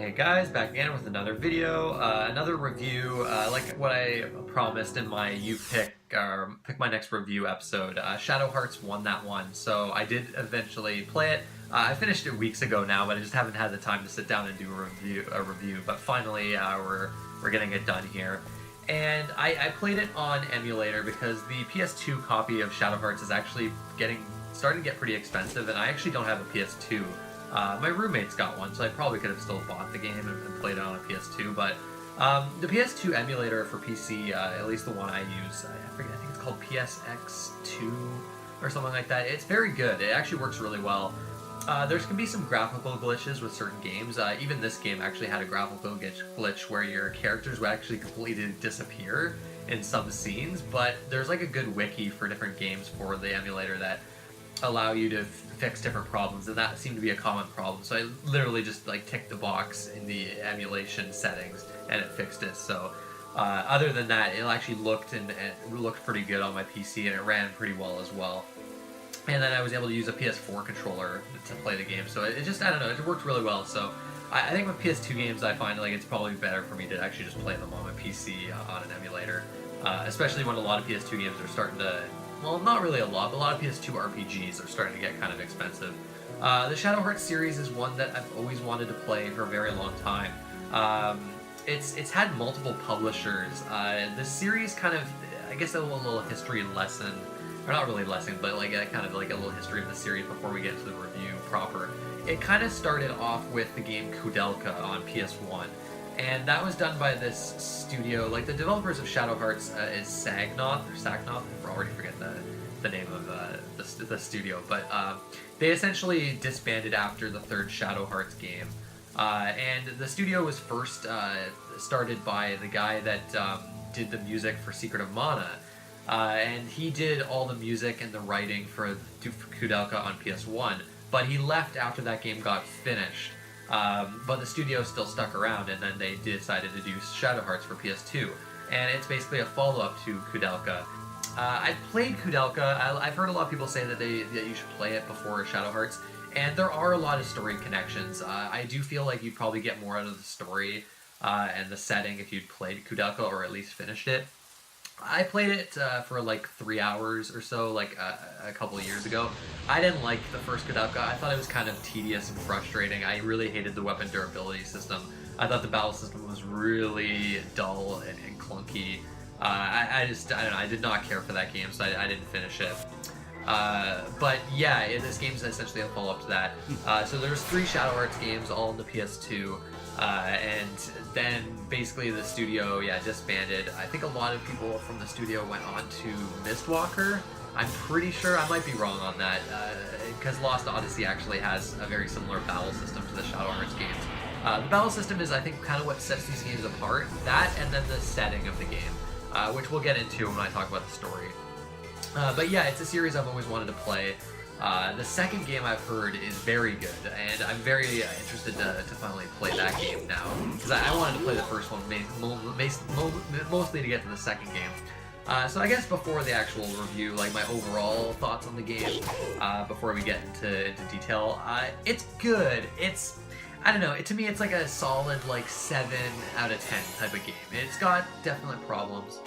Hey guys, back again with another video, another review, like what I promised in my pick my next review episode. Shadow Hearts won that one, so I did eventually play it. I finished it weeks ago now, but I just haven't had the time to sit down and do a review. But finally, we're getting it done here. And I played it on emulator because the PS2 copy of Shadow Hearts is actually starting to get pretty expensive, and I actually don't have a PS2. My roommate's got one, so I probably could have still bought the game and played it on a PS2, but the PS2 emulator for PC, at least the one I use, I forget, I think it's called PSX2 or something like that. It's very good. It actually works really well. There can be some graphical glitches with certain games. Even this game actually had a graphical glitch where your characters would actually completely disappear in some scenes, but there's like a good wiki for different games for the emulator that allow you to fix different problems, and that seemed to be a common problem. So I literally just like ticked the box in the emulation settings and it fixed it. So other than that, it actually looked looked pretty good on my PC, and it ran pretty well as well. And then I was able to use a PS4 controller to play the game. So it just, I don't know, it worked really well. So I think with PS2 games, I find like it's probably better for me to actually just play them on my PC on an emulator, especially when a lot of PS2 games are starting to, well, not really a lot, but a lot of PS2 RPGs are starting to get kind of expensive. The Shadow Hearts series is one that I've always wanted to play for a very long time. It's had multiple publishers. The series kind of, I guess, a little history lesson, or not really lesson, but like a kind of like a little history of the series before we get to the review proper. It kind of started off with the game Kudelka on PS1. And that was done by this studio, like the developers of Shadow Hearts is Sagnoth, I already forget the name of the studio, but they essentially disbanded after the third Shadow Hearts game. And the studio was first started by the guy that did the music for Secret of Mana, and he did all the music and the writing for Kudelka on PS1, but he left after that game got finished. But the studio still stuck around, and then they decided to do Shadow Hearts for PS2. And it's basically a follow-up to Kudelka. I've played Kudelka. I've heard a lot of people say that you should play it before Shadow Hearts, and there are a lot of story connections. I do feel like you'd probably get more out of the story and the setting if you'd played Kudelka, or at least finished it. I played it for like 3 hours or so, like a couple of years ago. I didn't like the first Kudelka. I thought it was kind of tedious and frustrating. I really hated the weapon durability system. I thought the battle system was really dull and clunky. I don't know, I did not care for that game, so I didn't finish it. But yeah, this game's essentially a follow-up to that. So there's 3 Shadow Hearts games, all on the PS2. And then basically the studio, disbanded. I think a lot of people from the studio went on to Mistwalker. I'm pretty sure, I might be wrong on that, because Lost Odyssey actually has a very similar battle system to the Shadow Hearts games. The battle system is, I think, kind of what sets these games apart. That, and then the setting of the game, which we'll get into when I talk about the story. But yeah, it's a series I've always wanted to play. The second game I've heard is very good, and I'm very interested to finally play that game now, because I wanted to play the first one mostly to get to the second game. So I guess before the actual review, like my overall thoughts on the game, before we get into detail, it's good. I don't know, to me it's like a solid like 7 out of 10 type of game. It's got definite problems.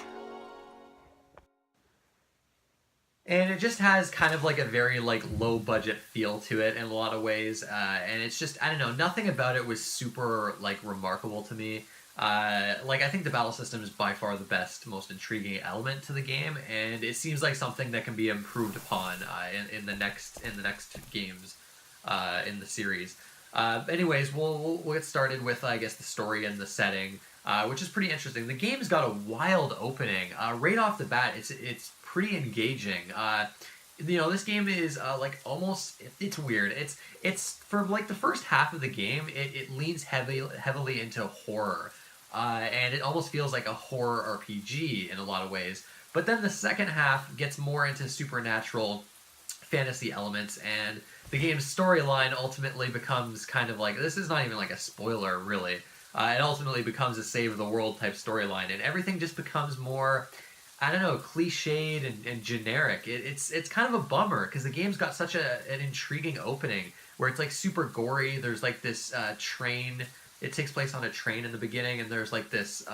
And it just has kind of like a very like low budget feel to it in a lot of ways, and it's just, I don't know, nothing about it was super like remarkable to me. Like, I think the battle system is by far the best, most intriguing element to the game, and it seems like something that can be improved upon in the next games in the series. Anyways, we'll get started with, I guess, the story and the setting, which is pretty interesting. The game's got a wild opening. Right off the bat, it's pretty engaging. This game is like almost, it's weird. It's for like the first half of the game, it leans heavily into horror, and it almost feels like a horror RPG in a lot of ways. But then the second half gets more into supernatural fantasy elements, and the game's storyline ultimately becomes kind of like, this is not even like a spoiler really. It ultimately becomes a save the world type storyline, and everything just becomes more, I don't know, cliched and generic. It's kind of a bummer, because the game's got such an intriguing opening where it's like super gory. There's like this train it takes place on a train in the beginning, and there's like this.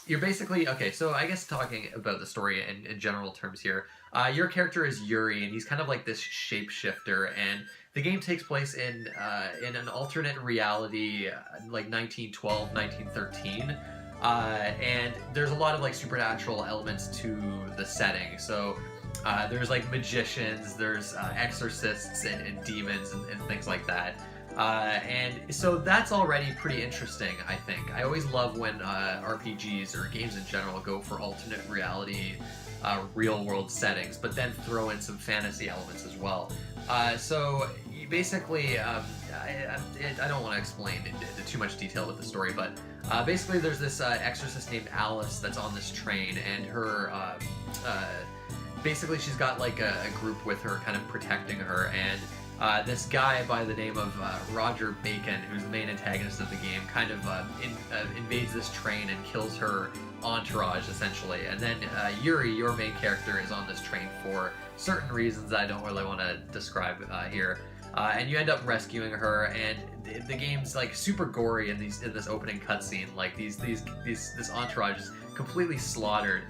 You're basically okay. So I guess talking about the story in general terms here, your character is Yuri, and he's kind of like this shapeshifter, and the game takes place in an alternate reality, like 1912, 1913. And there's a lot of like supernatural elements to the setting. So there's like magicians, there's exorcists and demons and things like that. And so that's already pretty interesting, I think. I always love when RPGs or games in general go for alternate reality, real world settings, but then throw in some fantasy elements as well. So basically, I don't want to explain into too much detail with the story, but basically there's this exorcist named Alice that's on this train, and her basically she's got like a group with her kind of protecting her, and this guy by the name of Roger Bacon, who's the main antagonist of the game, kind of invades this train and kills her entourage, essentially. And then Yuri, your main character, is on this train for certain reasons that I don't really want to describe here. And you end up rescuing her, and the game's like super gory in this opening cutscene. Like this entourage is completely slaughtered.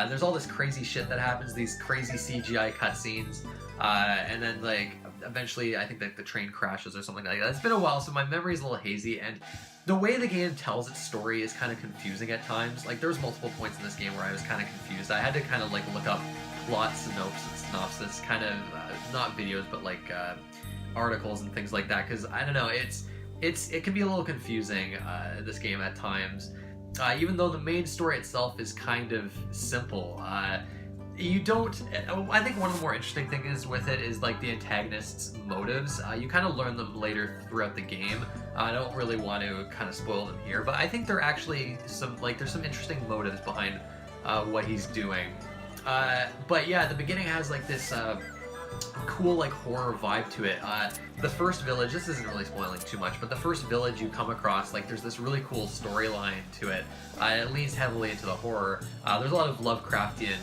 There's all this crazy shit that happens, these crazy CGI cutscenes, and then like eventually I think that the train crashes or something like that. It's been a while, so my memory's a little hazy, and the way the game tells its story is kind of confusing at times. Like there's multiple points in this game where I was kind of confused. I had to kind of like look up plot synopsis, kind of not videos but like articles and things like that, because I don't know, it can be a little confusing, this game at times, even though the main story itself is kind of simple. I think one of the more interesting things with it is like the antagonist's motives. You kind of learn them later throughout the game. I don't really want to kind of spoil them here, but I think there are actually there's some interesting motives behind what he's doing. But yeah, the beginning has like this cool like horror vibe to it. The first village, this isn't really spoiling too much, but the first village you come across, like there's this really cool storyline to it. It leans heavily into the horror. There's a lot of Lovecraftian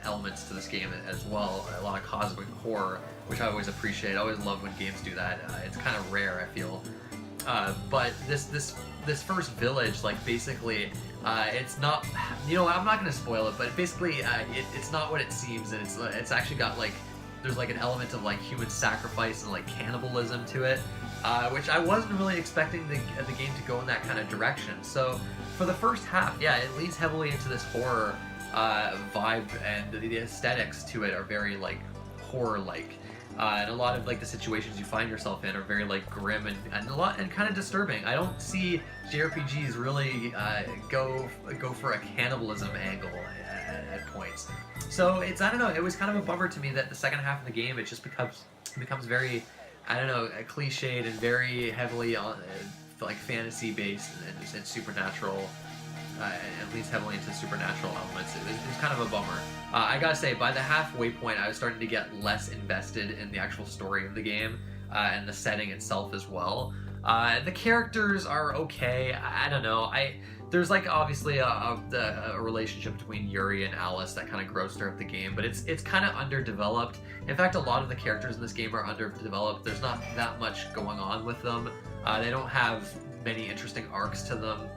elements to this game as well, a lot of cosmic horror, which I always appreciate. I always love when games do that. It's kind of rare, I feel. But this first village, like basically, it's not, I'm not going to spoil it, but basically it's not what it seems, and it's actually got like, there's like an element of like human sacrifice and like cannibalism to it, which I wasn't really expecting the game to go in that kind of direction. So for the first half, yeah, it leans heavily into this horror vibe, and the aesthetics to it are very like horror-like. And a lot of like the situations you find yourself in are very like grim and kind of disturbing. I don't see JRPGs really go for a cannibalism angle at points. So I don't know, it was kind of a bummer to me that the second half of the game, it just becomes very, I don't know, cliched and very heavily on like fantasy based and supernatural. At least heavily into supernatural elements. It was kind of a bummer. I gotta say, by the halfway point, I was starting to get less invested in the actual story of the game and the setting itself as well. The characters are okay. I don't know. There's like obviously a relationship between Yuri and Alice that kind of grows throughout the game, but it's kind of underdeveloped. In fact, a lot of the characters in this game are underdeveloped. There's not that much going on with them. They don't have many interesting arcs to them.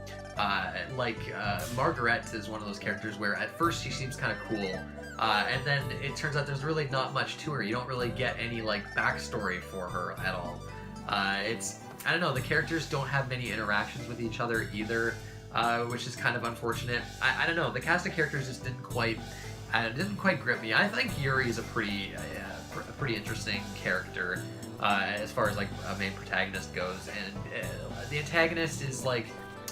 Margaret is one of those characters where at first she seems kind of cool, and then it turns out there's really not much to her. You don't really get any like backstory for her at all. I don't know, the characters don't have many interactions with each other either, which is kind of unfortunate. I don't know, the cast of characters just didn't quite grip me. I think Yuri is a pretty interesting character as far as like a main protagonist goes, and the antagonist is like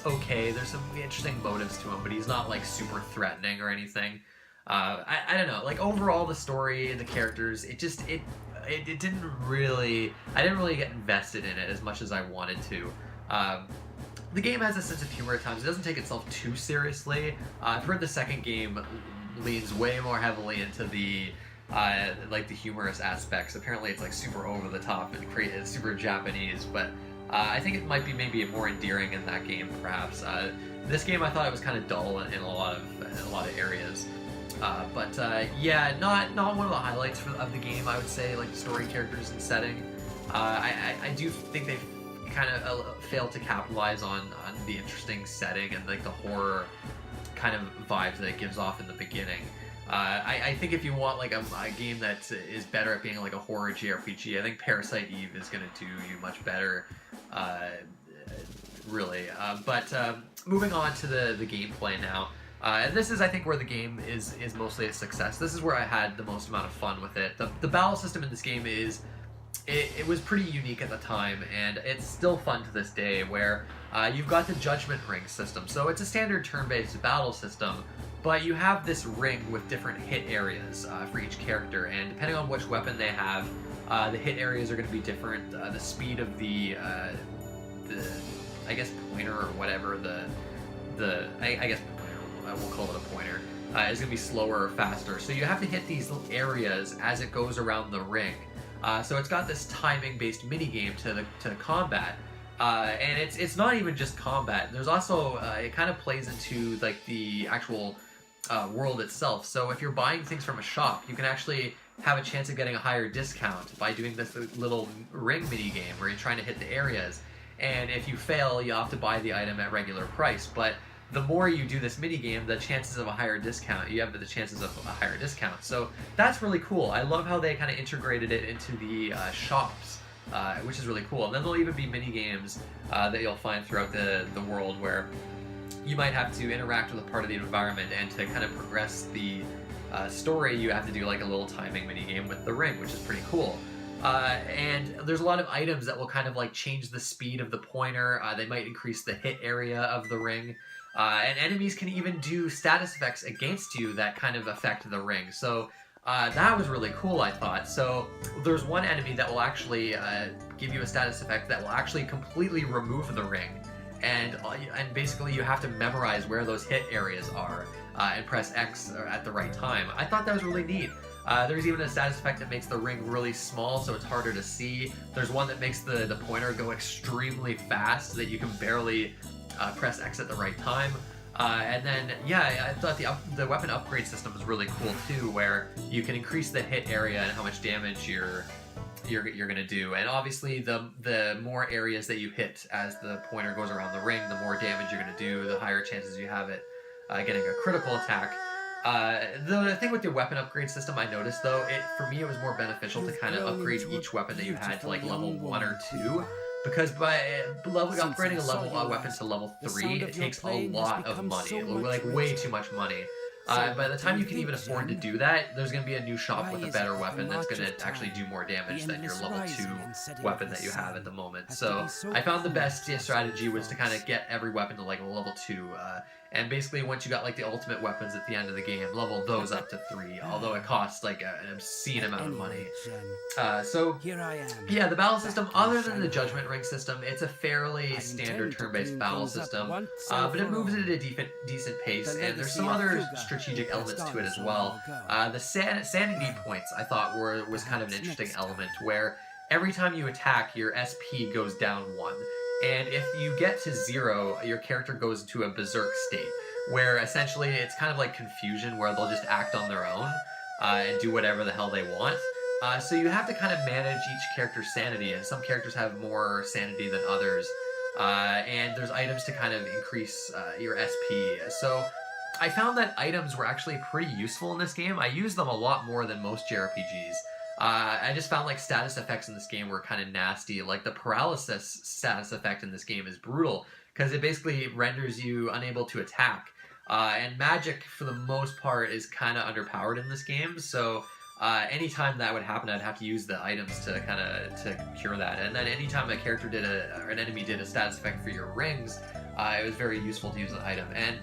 okay, there's some interesting motives to him, but he's not like super threatening or anything. I don't know, like overall the story and the characters, it didn't really, I didn't really get invested in it as much as I wanted to. The game has a sense of humor at times. It doesn't take itself too seriously. I've heard the second game leans way more heavily into the like the humorous aspects. Apparently it's like super over the top and it's super Japanese, but I think it might be maybe more endearing in that game, perhaps. This game, I thought it was kind of dull in a lot of areas. Yeah, not one of the highlights of the game, I would say, like the story, characters, and setting. I do think they've kind of failed to capitalize on the interesting setting and like the horror kind of vibes that it gives off in the beginning. I think if you want like a game that is better at being like a horror JRPG, I think Parasite Eve is going to do you much better, really. But moving on to the gameplay now. And this is, I think, where the game is mostly a success. This is where I had the most amount of fun with it. The battle system in this game is... It was pretty unique at the time, and it's still fun to this day, where you've got the Judgment Ring system. So it's a standard turn-based battle system, but you have this ring with different hit areas for each character, and depending on which weapon they have, the hit areas are going to be different. The speed of the I guess pointer or whatever, I guess pointer, we'll call it a pointer, is going to be slower or faster. So you have to hit these areas as it goes around the ring. So it's got this timing-based mini-game to the combat, and it's not even just combat. There's also it kind of plays into like the actual world itself. So if you're buying things from a shop, you can actually have a chance of getting a higher discount by doing this little ring mini-game where you're trying to hit the areas. And if you fail, you have to buy the item at regular price. But the more you do this mini-game, the chances of a higher discount, you have the chances of a higher discount. So that's really cool. I love how they kind of integrated it into the shops, which is really cool. And then there'll even be mini-games that you'll find throughout the world where you might have to interact with a part of the environment, and to kind of progress the story, you have to do like a little timing mini-game with the ring, which is pretty cool. And there's a lot of items that will kind of like change the speed of the pointer. They might increase the hit area of the ring. And enemies can even do status effects against you that kind of affect the ring. So that was really cool, I thought. So there's one enemy that will actually give you a status effect that will actually completely remove the ring. And basically you have to memorize where those hit areas are and press X at the right time. I thought that was really neat. There's even a status effect that makes the ring really small, so it's harder to see. There's one that makes the pointer go extremely fast so that you can barely press X at the right time. And then, yeah, I thought the weapon upgrade system was really cool too, where you can increase the hit area and how much damage you're gonna do. And obviously, the more areas that you hit as the pointer goes around the ring, the more damage you're gonna do, the higher chances you have it getting a critical attack. The thing with the weapon upgrade system, I noticed though, for me it was more beneficial to kind of upgrade each weapon that you had to like level 1 or 2. Because by upgrading a weapon to level 3, it takes a lot of money, like way too much money. By the time you can even afford to do that, there's going to be a new shop with a better weapon that's going to actually do more damage than your level 2 weapon that you have at the moment. So I found the best strategy was to kind of get every weapon to like level 2. And basically once you got like the ultimate weapons at the end of the game, level those up to 3, although it costs like an obscene amount of money. So yeah, the battle system, other than the Judgment Ring system, it's a fairly standard turn-based battle system, but it moves at a decent pace, and there's some other strategic elements to it as well. The sanity points I thought was kind of an interesting element, where every time you attack, your SP goes down 1. And if you get to 0, your character goes into a berserk state, where essentially it's kind of like confusion, where they'll just act on their own and do whatever the hell they want. So you have to kind of manage each character's sanity, and some characters have more sanity than others. And there's items to kind of increase your SP. So I found that items were actually pretty useful in this game. I used them a lot more than most JRPGs. I just found like status effects in this game were kind of nasty. Like the paralysis status effect in this game is brutal, because it basically renders you unable to attack. And magic, for the most part, is kind of underpowered in this game. So anytime that would happen, I'd have to use the items to kind of cure that. And then anytime a character or an enemy did a status effect for your rings, it was very useful to use an item. And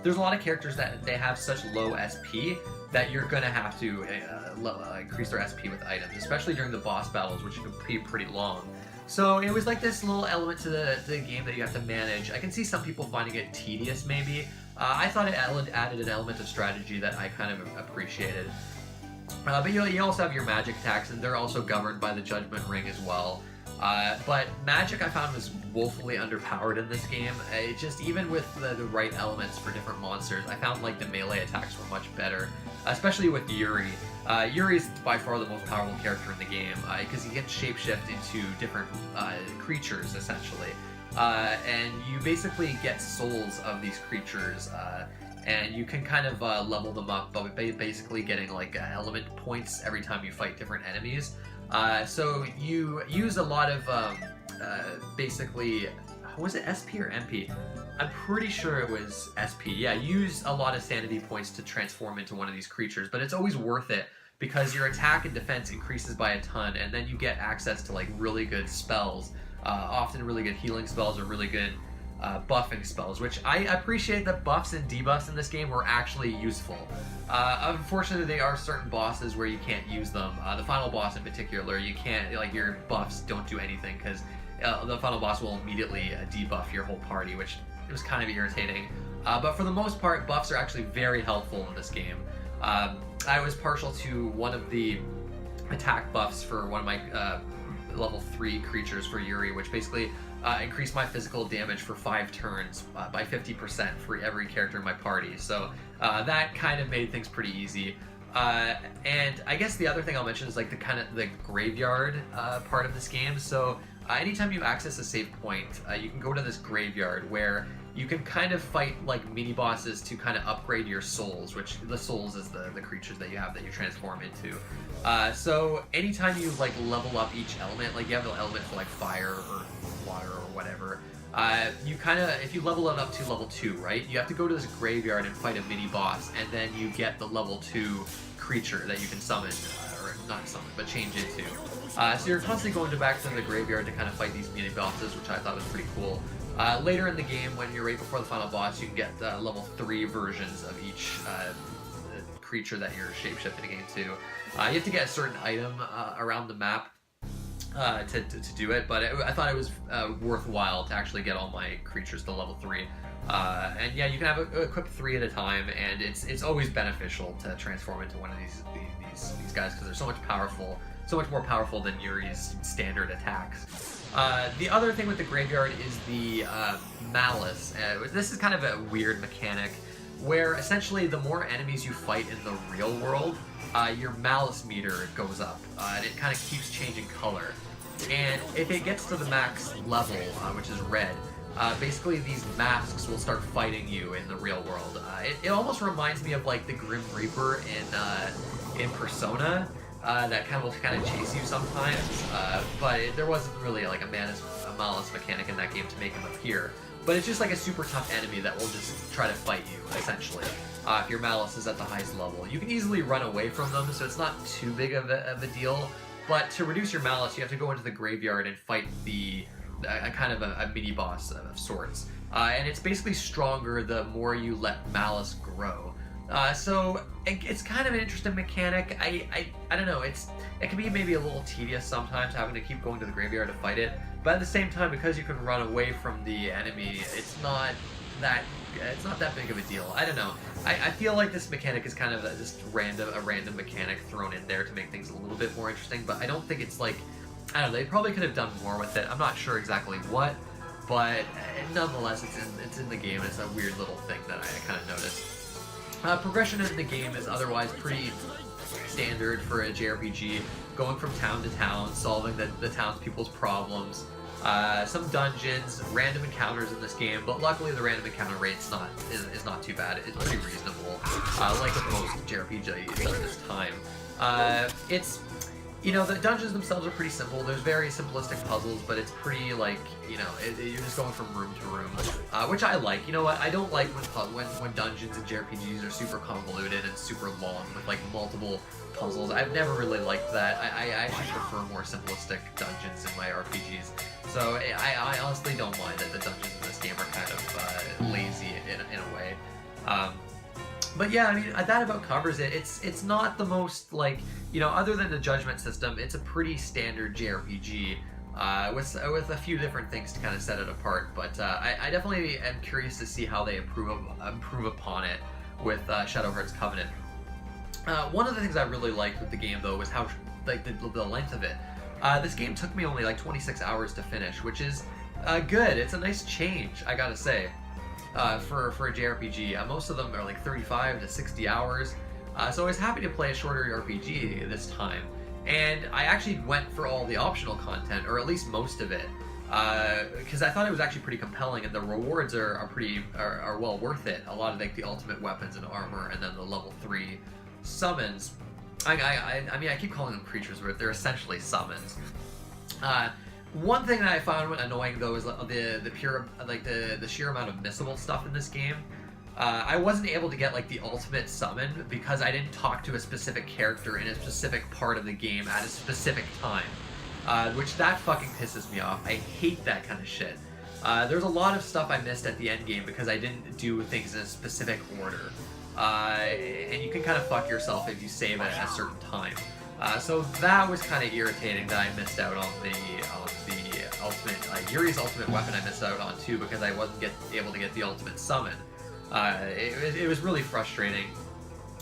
there's a lot of characters that they have such low SP that you're going to have to increase their SP with items, especially during the boss battles, which can be pretty long. So it was like this little element to the game that you have to manage. I can see some people finding it tedious, maybe. I thought it added an element of strategy that I kind of appreciated. But you also have your magic attacks, and they're also governed by the Judgment Ring as well. But magic I found was woefully underpowered in this game. It just, even with the right elements for different monsters, I found like the melee attacks were much better, especially with Yuri. Yuri's by far the most powerful character in the game because he can shapeshift into different creatures essentially. And you basically get souls of these creatures, and you can kind of level them up by basically getting like element points every time you fight different enemies. So you use a lot of basically, was it SP or MP? I'm pretty sure it was SP. Yeah, use a lot of sanity points to transform into one of these creatures, but it's always worth it because your attack and defense increases by a ton, and then you get access to like really good spells, often really good healing spells or really good buffing spells, which I appreciate that buffs and debuffs in this game were actually useful. Unfortunately, there are certain bosses where you can't use them. The final boss in particular, you can't, like, your buffs don't do anything because the final boss will immediately debuff your whole party, which was kind of irritating. But for the most part, buffs are actually very helpful in this game. I was partial to one of the attack buffs for one of my level 3 creatures for Yuri, which basically increased my physical damage for 5 turns by 50% for every character in my party. So that kind of made things pretty easy. And I guess the other thing I'll mention is like the graveyard part of this game. So anytime you access a save point, you can go to this graveyard where you can kind of fight like mini bosses to kind of upgrade your souls, which the souls is the creatures that you have that you transform into. So anytime you like level up each element, like you have an element for like fire or water or whatever, you kind of, if you level it up to level 2, right, you have to go to this graveyard and fight a mini boss, and then you get the level 2 creature that you can summon, or not summon, but change into. So you're constantly going back to the graveyard to kind of fight these mini bosses, which I thought was pretty cool. Later in the game, when you're right before the final boss, you can get level 3 versions of each creature that you're shapeshifting into. You have to get a certain item around the map to do it, but I thought it was worthwhile to actually get all my creatures to level 3. And yeah, you can have equip 3 at a time, and it's always beneficial to transform into one of these guys because they're so much more powerful than Yuri's standard attacks. The other thing with the graveyard is the malice. This is kind of a weird mechanic where essentially the more enemies you fight in the real world, your malice meter goes up, and it kind of keeps changing color. And if it gets to the max level, which is red, basically these masks will start fighting you in the real world. It almost reminds me of like the Grim Reaper in Persona. That will kind of chase you sometimes, but there wasn't really like a malice mechanic in that game to make him appear. But it's just like a super tough enemy that will just try to fight you, essentially. If your malice is at the highest level, you can easily run away from them, so it's not too big of a deal. But to reduce your malice, you have to go into the graveyard and fight a kind of a mini boss of sorts. And it's basically stronger the more you let malice grow. So it's kind of an interesting mechanic. I don't know. It can be maybe a little tedious sometimes having to keep going to the graveyard to fight it. But at the same time, because you can run away from the enemy, it's not that big of a deal. I don't know. I feel like this mechanic is kind of just a random mechanic thrown in there to make things a little bit more interesting. But I don't think it's like, I don't know. They probably could have done more with it. I'm not sure exactly what, but nonetheless, it's in the game. It's a weird little thing that I kind of noticed. Progression in the game is otherwise pretty standard for a JRPG, going from town to town, solving the townspeople's problems. Some dungeons, random encounters in this game, but luckily the random encounter rate is not too bad. It's pretty reasonable, like with most JRPGs at this time. The dungeons themselves are pretty simple. There's very simplistic puzzles, but it's pretty like, you're just going from room to room, which I like. You know what? I don't like when dungeons in JRPGs are super convoluted and super long with like multiple puzzles. I've never really liked that. I actually prefer more simplistic dungeons in my RPGs. So I honestly don't mind that the dungeons in this game are kind of lazy in a way. But yeah, I mean, that about covers it. It's not the most, like, other than the judgment system, it's a pretty standard JRPG with a few different things to kind of set it apart. But I definitely am curious to see how they improve upon it with Shadow Hearts Covenant. One of the things I really liked with the game, though, was how, like, the length of it. This game took me only like 26 hours to finish, which is good. It's a nice change, I gotta say, for a JRPG. Most of them are like 35 to 60 hours, so I was happy to play a shorter RPG this time. And I actually went for all the optional content, or at least most of it, because I thought it was actually pretty compelling, and the rewards are well worth it. A lot of like the ultimate weapons and armor, and then the level 3 summons. I mean, I keep calling them creatures, but they're essentially summons. One thing that I found annoying though is the sheer amount of missable stuff in this game. I wasn't able to get like the ultimate summon because I didn't talk to a specific character in a specific part of the game at a specific time, which that fucking pisses me off. I hate that kind of shit. There's a lot of stuff I missed at the end game because I didn't do things in a specific order, and you can kind of fuck yourself if you save at a certain time. So that was kind of irritating that I missed out on the ultimate Yuri's ultimate weapon. I missed out on too because I wasn't able to get the ultimate summon. It was really frustrating,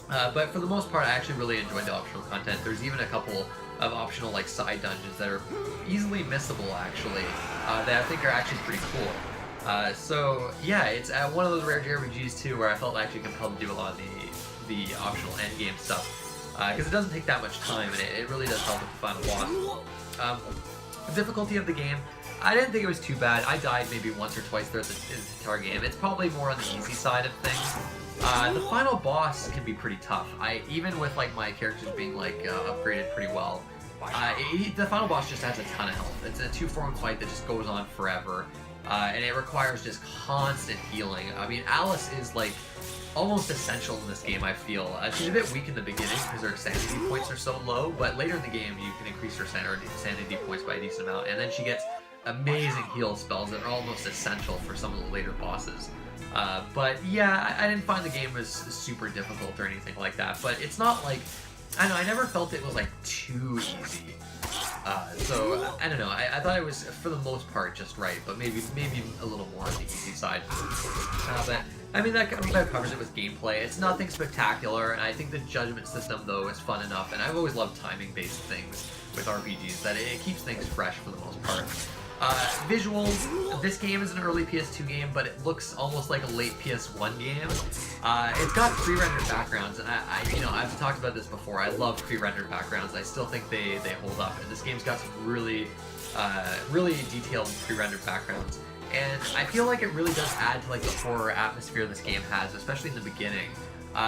but for the most part I actually really enjoyed the optional content. There's even a couple of optional like side dungeons that are easily missable actually, that I think are actually pretty cool. So yeah, it's one of those rare JRPGs too where I felt actually compelled to do a lot of the optional endgame stuff, because it doesn't take that much time and it really does help with the final boss. The difficulty of the game, I didn't think it was too bad. I died maybe once or twice throughout the entire game. It's probably more on the easy side of things. The final boss can be pretty tough. Even with like my characters being like upgraded pretty well, the final boss just has a ton of health. It's a 2-form fight that just goes on forever, and it requires just constant healing. I mean, Alice is like almost essential in this game, I feel. She's a bit weak in the beginning because her sanity points are so low, but later in the game you can increase her sanity points by a decent amount, and then she gets amazing heal spells that are almost essential for some of the later bosses. But yeah, I didn't find the game was super difficult or anything like that, but it's not like, I don't know, I never felt it was like too easy. So I don't know, I thought it was for the most part just right, but maybe a little more on the easy side. But I mean, that covers it with gameplay. It's nothing spectacular, and I think the judgment system though is fun enough, and I've always loved timing-based things with RPGs, that it keeps things fresh for the most part. Visuals, this game is an early PS2 game, but it looks almost like a late PS1 game. It's got pre-rendered backgrounds, and I've talked about this before. I love pre-rendered backgrounds. I still think they hold up, and this game's got some really detailed pre-rendered backgrounds. And I feel like it really does add to like the horror atmosphere this game has, especially in the beginning.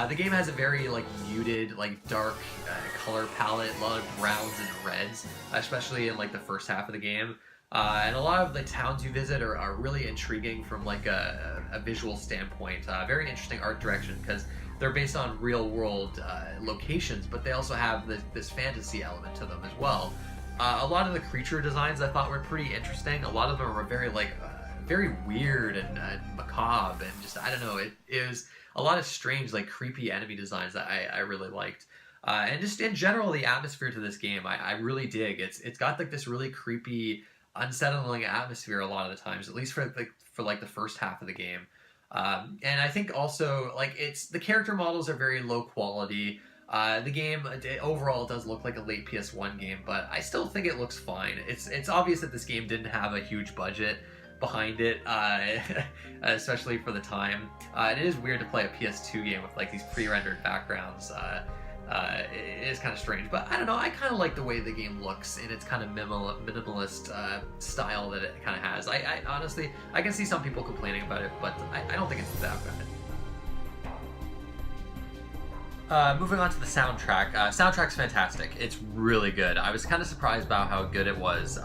The game has a very like muted, like dark color palette, a lot of browns and reds, especially in like the first half of the game. And a lot of the towns you visit are really intriguing from like a visual standpoint. Very interesting art direction because they're based on real world locations, but they also have this fantasy element to them as well. A lot of the creature designs I thought were pretty interesting. A lot of them were very weird and macabre, and just, I don't know, it was a lot of strange, like creepy enemy designs that I really liked. And just in general, the atmosphere to this game I really dig. It's got like this really creepy, unsettling atmosphere a lot of the times, at least for the first half of the game. And I think also like the character models are very low quality. The game overall does look like a late PS1 game, but I still think it looks fine. It's obvious that this game didn't have a huge budget behind it, especially for the time. It is weird to play a PS2 game with like these pre-rendered backgrounds. It is kind of strange, but I don't know, I kind of like the way the game looks in its kind of minimalist style that it kind of has. I honestly, I can see some people complaining about it, but I don't think it's that bad. Moving on to the soundtrack. Soundtrack's fantastic. It's really good. I was kind of surprised about how good it was.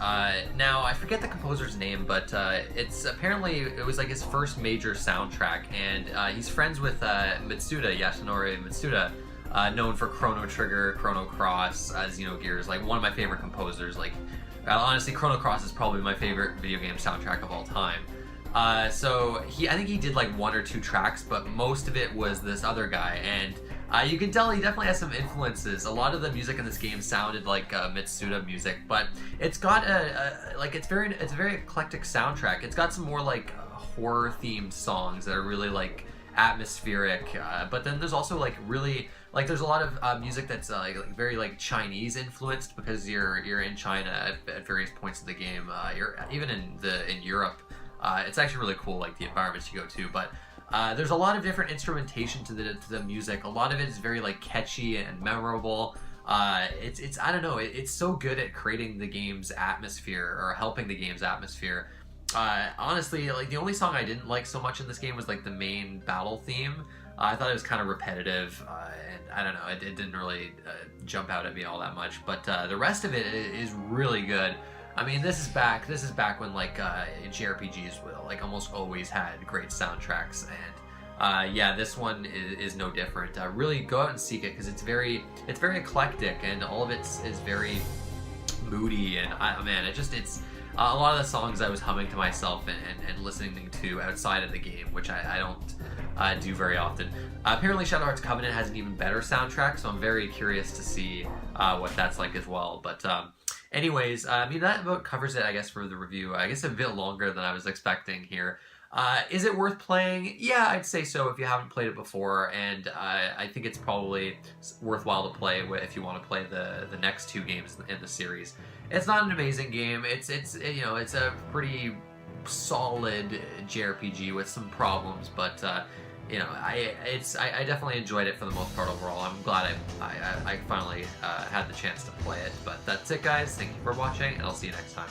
Now, I forget the composer's name, but it was like his first major soundtrack, and he's friends with Yasunori Mitsuda, known for Chrono Trigger, Chrono Cross, Xenogears, like one of my favorite composers. Like, honestly, Chrono Cross is probably my favorite video game soundtrack of all time. So I think he did like 1 or 2 tracks, but most of it was this other guy, and you can tell he definitely has some influences. A lot of the music in this game sounded like Mitsuda music, but it's got it's a very eclectic soundtrack. It's got some more like horror themed songs that are really like atmospheric, but then there's also like really like there's a lot of music that's like very like Chinese influenced because you're in China at various points of the game. You're even in Europe. It's actually really cool, like the environments you go to, but there's a lot of different instrumentation to the music. A lot of it is very like catchy and memorable. It's I don't know, it's so good at creating the game's atmosphere or helping the game's atmosphere. Honestly, like the only song I didn't like so much in this game was like the main battle theme. I thought it was kind of repetitive, and I don't know, it didn't really jump out at me all that much. But the rest of it is really good. I mean, this is back when like JRPGs like almost always had great soundtracks, and yeah, this one is no different. Really go out and seek it because it's very eclectic, and all of it is very moody, and man, it's a lot of the songs I was humming to myself and listening to outside of the game, which I don't do very often. Apparently Shadow Hearts Covenant has an even better soundtrack, so I'm very curious to see what that's like as well. But anyways, I mean, that about covers it, I guess, for the review. I guess a bit longer than I was expecting here. Is it worth playing? Yeah, I'd say so if you haven't played it before, and I think it's probably worthwhile to play if you want to play the next two games in the series. It's not an amazing game. It's you know, it's a pretty solid JRPG with some problems, but you know, I definitely enjoyed it for the most part overall. I'm glad I finally had the chance to play it. But that's it, guys. Thank you for watching, and I'll see you next time.